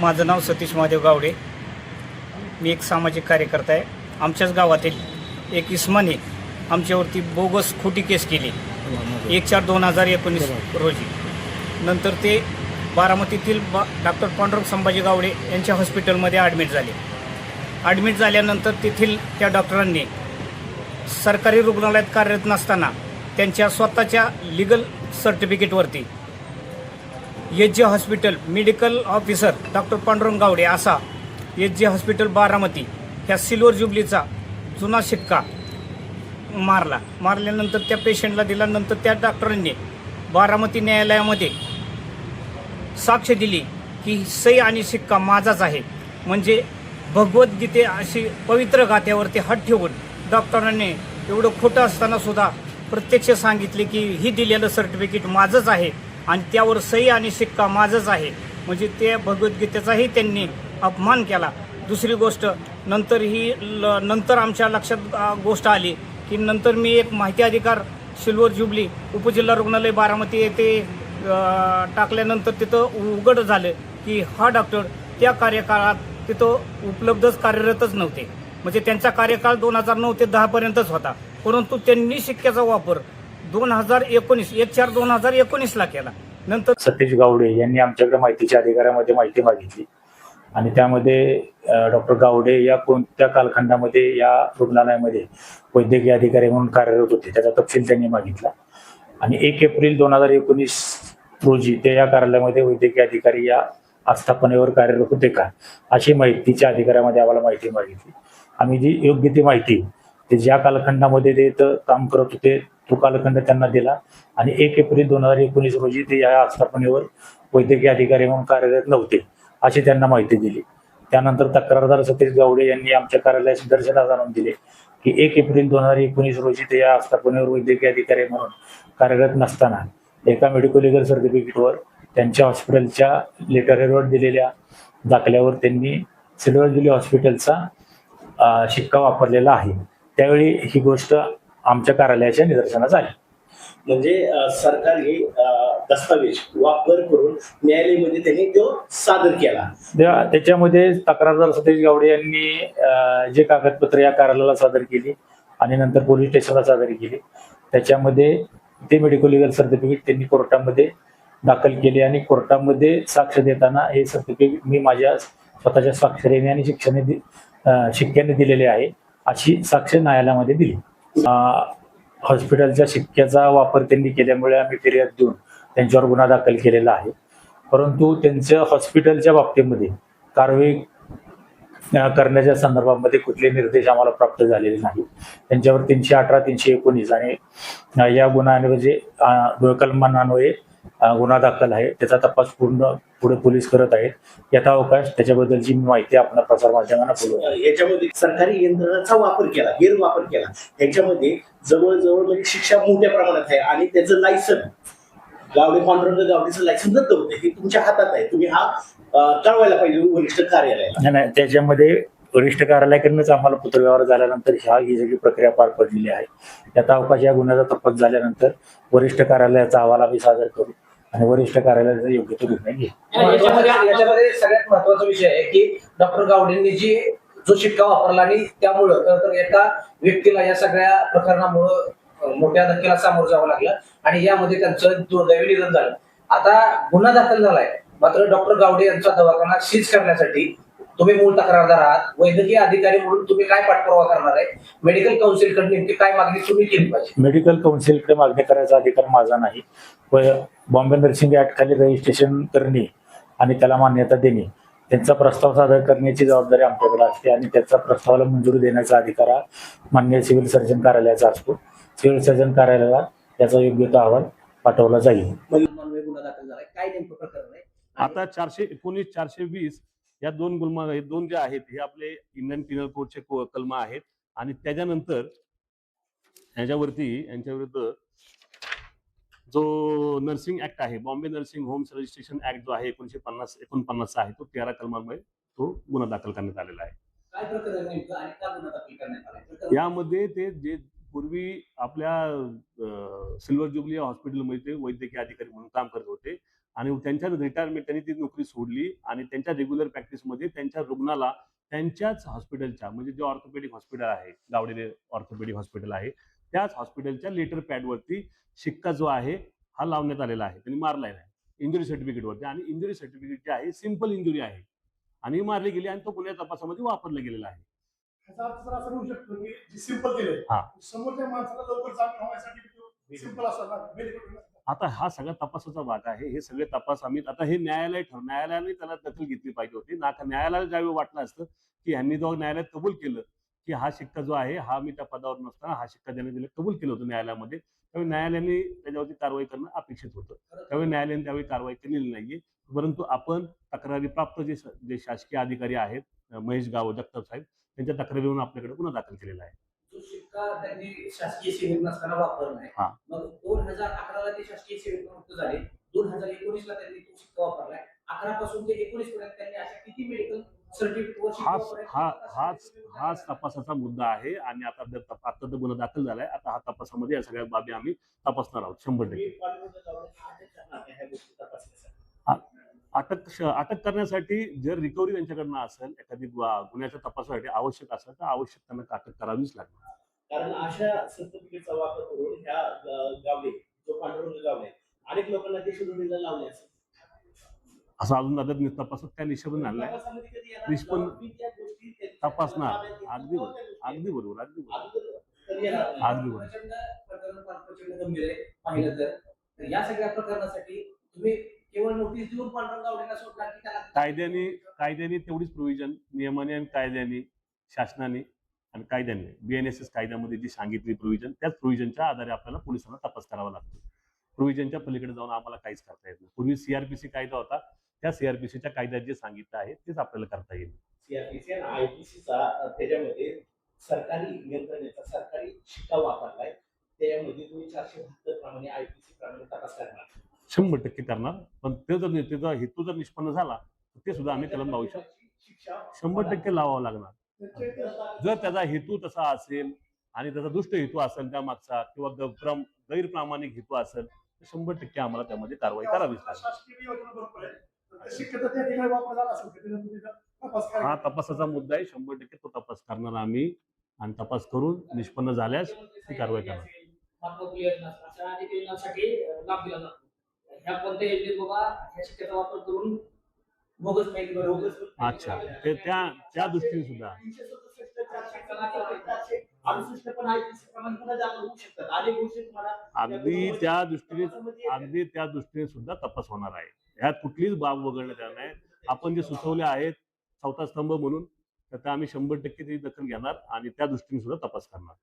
माझं नाव सतीश महादेव गावडे. मी एक सामाजिक कार्यकर्ता आहे. आमच्याच गावातील एक इस्माने आमच्यावरती बोगस खोटी केस केली 1/4/2019 रोजी. नंतर ते बारामतीतील डॉक्टर पांडुरंग संभाजी गावडे यांच्या हॉस्पिटलमध्ये ॲडमिट झाले. ॲडमिट झाल्यानंतर तेथील त्या डॉक्टरांनी सरकारी रुग्णालयात कार्यरत नसताना त्यांच्या स्वतःच्या लिगल सर्टिफिकेटवरती HJ. Hospital medical officer doctor Pandurang Gawade असा एच.जे. हॉस्पिटल बारामती ह्या सिल्वर जुबलीचा जुना शिक्का मारल्यानंतर त्या पेशंटला दिल्यानंतर त्या डॉक्टरांनी बारामती न्यायालयामध्ये साक्ष दिली की सही आणि शिक्का माझाच आहे. म्हणजे भगवद्गीते अशी पवित्र गाथ्यावरती हात ठेवून डॉक्टरांनी एवढं खोटं असताना सुद्धा प्रत्यक्ष सांगितले की ही दिलेलं सर्टिफिकेट माझंच आहे आणि त्यावर सही आणि शिक्का माझंच आहे. म्हणजे त्या भगवद्गीतेचाही त्यांनी अपमान केला. दुसरी गोष्ट नंतर आमच्या लक्षात गोष्ट आली की नंतर मी एक माहिती अधिकार सिल्वर जुबली उपजिल्हा रुग्णालय बारामती येथे टाकल्यानंतर तिथं उघड झालं की हा डॉक्टर त्या कार्यकाळात तिथं उपलब्धच कार्यरतच नव्हते. म्हणजे त्यांचा कार्यकाळ 2009 ते 10 पर्यंतच होता. परंतु त्यांनी शिक्क्याचा वापर 2019 1/4/2019 केला. नंतर सतीश गावडे यांनी आमच्याकडे माहितीच्या अधिकारामध्ये माहिती मागितली आणि त्यामध्ये डॉक्टर गावडे या कोणत्या कालखंडामध्ये या रुग्णालयामध्ये वैद्यकीय अधिकारी म्हणून कार्यरत होते त्याचा तपशील त्यांनी मागितला. आणि 1 एप्रिल 2019 रोजी ते या कार्यालयामध्ये वैद्यकीय अधिकारी या आस्थापनेवर कार्यरत होते का अशी माहितीच्या अधिकाऱ्यामध्ये आम्हाला माहिती मागितली. आम्ही जी योग्य ती माहिती ते ज्या कालखंडामध्ये ते काम करत होते तो कालखंड त्यांना दिला आणि 1 एप्रिल 2019 रोजी ते या आस्थापनेवर वैद्यकीय अधिकारी म्हणून कार्यरत नव्हते अशी त्यांना माहिती दिली. त्यानंतर तक्रारदार सतीश गावडे यांनी आमच्या कार्यालयास दर्शनास आणून दिले की 1 एप्रिल 2019 रोजी ते या आस्थापनेवर वैद्यकीय अधिकारी म्हणून कार्यरत नसताना एका मेडिकल लिगल सर्टिफिकेटवर त्यांच्या हॉस्पिटलच्या लेटरहेडवर दिलेल्या दाखल्यावर त्यांनी सिल्वर जुबली हॉस्पिटलचा शिक्का वापरलेला आहे. त्यावेळी ही गोष्ट आमच्या कार्यालयाच्या निदर्शनास आली. म्हणजे सरकारने दस्तावेज वापर करून न्यायालयामध्ये त्यांनी तो सादर केला. त्याच्यामध्ये तक्रारदार सतीश गावडे यांनी जे कागदपत्र या कार्यालयाला सादर केली आणि नंतर पोलीस स्टेशनला सादर केली त्याच्यामध्ये ते मेडिकल लिगल सर्टिफिकेट त्यांनी कोर्टामध्ये दाखल केले आणि कोर्टामध्ये साक्ष देताना हे सर्टिफिकेट मी माझ्या स्वतःच्या स्वाक्षरीने आणि शिक्क्याने दिलेले आहे अशी साक्ष न्यायालयामध्ये दिली. हॉस्पिटलच्या शिक्क्याचा वापर त्यांनी केल्यामुळे आम्ही फिर्याद देऊन त्यांच्यावर गुन्हा दाखल केलेला आहे. परंतु त्यांच्या हॉस्पिटलच्या बाबतीमध्ये कारवाई करण्याच्या संदर्भामध्ये कुठले निर्देश आम्हाला प्राप्त झालेले नाही. त्यांच्यावर 318, 319 आणि या गुन्ह्यामध्ये कलमांन्वये गुन्हा दाखल आहे. त्याचा तपास पुढे पोलीस करत आहेत. यथावकाश त्याच्याबद्दलची माहिती आपण प्रसारमाध्यमांना बोलू. याच्यामध्ये सरकारी यंत्रणाचा वापर केला, गैरवापर केला. याच्यामध्ये जवळजवळ म्हणजे शिक्षा मोठ्या प्रमाणात आहे आणि त्याचं लायसन गावडे पांडुरंग गावडेचं लायसन रद्द होतं. हे तुमच्या हातात आहे. तुम्ही हा कळवायला पाहिजे वरिष्ठ कार्यालयाला. नाही, त्याच्यामध्ये वरिष्ठ कार्यालयाकडूनच आम्हाला पत्रव्यवहार झाल्यानंतर ही सगळी प्रक्रिया पार पडलेली आहे. यथावकाश या गुन्ह्याचा तपास झाल्यानंतर वरिष्ठ कार्यालयाचा अहवाल आम्ही सादर करू आणि वरिष्ठ कार्यालयाचा योग्य तो निर्णय घेऊ. याच्यामध्ये सगळ्यात महत्वाचा विषय आहे की डॉक्टर गावडेंनी जो शिक्का वापरला आणि त्यामुळं तर एका व्यक्तीला या सगळ्या प्रकरणामुळं मोठ्या धक्क्याला सामोरं जावं लागलं आणि यामध्ये त्यांचं दुर्दैवी निधन झालं. आता गुन्हा दाखल झालाय मात्र डॉक्टर गावडे यांचा दवाखाना सीज करण्यासाठी तुम्ही मूळ तक्रारदार आहात. वैद्यकीय अधिकारी म्हणून तुम्ही काय पाठपुरावा करणार आहे? मेडिकल काउन्सिलकडे नेमकी काय मागणी तुम्ही केली पाहिजे? मेडिकल काउन्सिलकडे मागणी करायचा अधिकार माझा नाही. बॉम्बे नर्सिंग ऍक्ट खाली रजिस्ट्रेशन करणे आणि त्याला मान्यता देणे त्यांचा प्रस्ताव सादर करण्याची जबाबदारी आमच्याकडे असते आणि त्याचा प्रस्तावाला मंजुरी देण्याचा अधिकार हा माननीय सिव्हिल सर्जन कार्यालयाचा असतो. सिव्हिल सर्जन कार्यालयाला त्याचा योग्य तो अहवाल पाठवला जाईल. गुन्हा दाखल झालाय, काय नेमकं प्रकरण आहे? आता 419, 420 या दोन जे आहेत हे आपले इंडियन पिनल कोडचे कलम आहेत आणि त्याच्यानंतर यांच्या विरुद्ध जो नर्सिंग ऍक्ट आहे, Bombay nursing homes registration act जो आहे 1949 आहे, तो 13 कलमांमुळे तो गुन्हा दाखल करण्यात आलेला आहे. काय प्रकरण नेमकं आणि का गुन्हा दाखल करण्यात आलाय? यामध्ये ते जे पूर्वी आपल्या सिल्वर जुबली हॉस्पिटलमध्ये ते वैद्यकीय अधिकारी म्हणून काम करत होते आणि त्यांच्या रिटायरमेंट त्यांनी ती नोकरी सोडली आणि त्यांच्या रेग्युलर प्रॅक्टिसमध्ये त्यांच्या रुग्णाला त्यांच्याच हॉस्पिटलच्या म्हणजे जे ऑर्थोपेडिक हॉस्पिटल आहे, गावडे ऑर्थोपेडिक हॉस्पिटल आहे, त्याच हॉस्पिटलच्या लेटर पॅडवरती शिक्का जो आहे हा लावण्यात आलेला आहे. त्यांनी मारलाय नाही इंजुरी सर्टिफिकेटवरती, आणि इंजुरी सर्टिफिकेट जे आहे सिंपल इंजुरी आहे आणि मारली गेली आणि तो पुण्या तपासामध्ये वापरला गेलेला आहे. ह्याचा अर्थ तर असं होऊ शकतो की जे सिंपल केलंय हा. समोरच्या माणसाला लवकर जामीन होण्यासाठी सिंपल असणार मेडिकल. आता हा सगळा तपासाचा भाग आहे. हे सगळे तपास आम्ही आता हे न्यायालयाने त्याला दखल घेतली पाहिजे होती. न्यायालयाला ज्यावेळी वाटलं असतं की ह्यांनी जो न्यायालयात कबूल केलं की हा शिक्का जो आहे हा मी त्या पदावर नसताना हा शिक्का देण्यात दिला कबूल केलं होतं न्यायालयामध्ये, त्यावेळी न्यायालयाने त्याच्यावरती कारवाई करणं अपेक्षित होतं. त्यावेळी न्यायालयाने त्यावेळी कारवाई केलेली नाहीये. परंतु आपण तक्रारी प्राप्त जे शासकीय अधिकारी आहेत, महेश जगताप साहेब, त्यांच्या तक्रारीवरून आपल्याकडे गुन्हा दाखल केलेला आहे. जो शिक्का त्यांनी शासकीय सेवेत नसताना वापरलाय, हा. मग 2011ला ते शासकीय सेवेत मुक्त झाले, 2019ला त्यांनी तो शिक्का वापरलाय, 11 पासून ते 19 पर्यंत त्यांनी अशा किती मेडिकल सर्टिफिकेट हाच तपासाचा मुद्दा आहे. आणि आता तर गुन्हा दाखल झालाय. आता हा तपासामध्ये या सगळ्या बाबी आम्ही तपासणार आहोत 100%. अटक करण्यासाठी जर रिकव्हरी त्यांच्याकडनं असेल, एखादी गुन्ह्याच्या तपासासाठी आवश्यक असेल तर आवश्यक त्यांना अटक करावीच लागणार. कारण अशा सर्टिफिकेटचा वापर करून ह्या गावडे जो पांडुरंग गावडे अनेक लोकांना ते शोधून लावले असेल. असं अजून अद्याप तपासात त्या निष्पन्न झालं नाही. निष्पन्न तपासणार. अगदी बरोबर. गंभीर आहे पाहिलं तर या सगळ्या प्रकरणासाठी तुम्ही केवळ नोटीस देऊन पांडुरंग गावडेला सोडला की त्याला कायद्याने तेवढीच प्रोव्हिजन नियमाने आणि कायद्याने शासनाने आणि कायद्याने BNSS कायद्यामध्ये जी सांगितली प्रोव्हिजन, त्याच प्रोव्हिजनच्या आधारे आपल्याला पोलिसांना तपास करावा लागतो. प्रोव्हिजनच्या पलीकडे जाऊन आम्हाला काहीच करता येत नाही. पूर्वी CRPC कायदा होता, त्या CRPCच्या कायद्यात जे सांगितलं आहे तेच आपल्याला करता येईल. CRPC आणि IPCचा त्याच्यामध्ये सरकारी यंत्रणेचा सरकारी शिक्का वापरलाय, त्यामध्ये तुम्ही 472 प्रमाणे IPC प्रमाणे तपास करणार. 100% करणार. पण त्याचा हेतू जर निष्पन्न झाला तर ते सुद्धा आम्ही कलम लावू शकतो. 100% लावावं लागणार. जर त्याचा हेतू तसा असेल आणि त्याचा दुष्ट हेतू असेल त्या मागचा किंवा गैरप्रामाणिक हेतू असेल तर 100% आम्हाला त्यामध्ये कारवाई करावीच लागेल. शासकीय योजना बरोबर आहे, शक्यतो त्या ठिकाणी वापर झाला असेल तर त्याचा तपास हा करा. तपासाचा मुद्दा आहे. 100% तो तपास करणार आम्ही आणि तपास करून निष्पन्न झाल्यास ती कारवाई करणार. महत्त्वाची योजना अशा अनेक योजनांसाठी लाभ दिला जातो. ह्या कोणत्या योजनेत बाबा ह्या शिक्क्याचा वापर करून बोगस माहिती बरोबर. अच्छा, ते त्या दृष्टीने सुद्धा 367 पण IPC प्रमाणे पुन्हा दाखल होऊ शकतात. अनेक गोष्टी तुम्हाला अगदी त्या दृष्टीने सुद्धा तपास होणार आहे. ह्यात कुठलीच बाब वगळण्यात येणार नाही. आपण जे सुचवले आहेत चौथा स्तंभ म्हणून तर आम्ही 100% ती दखल घेणार आणि त्या दृष्टीने सुद्धा तपास करणार.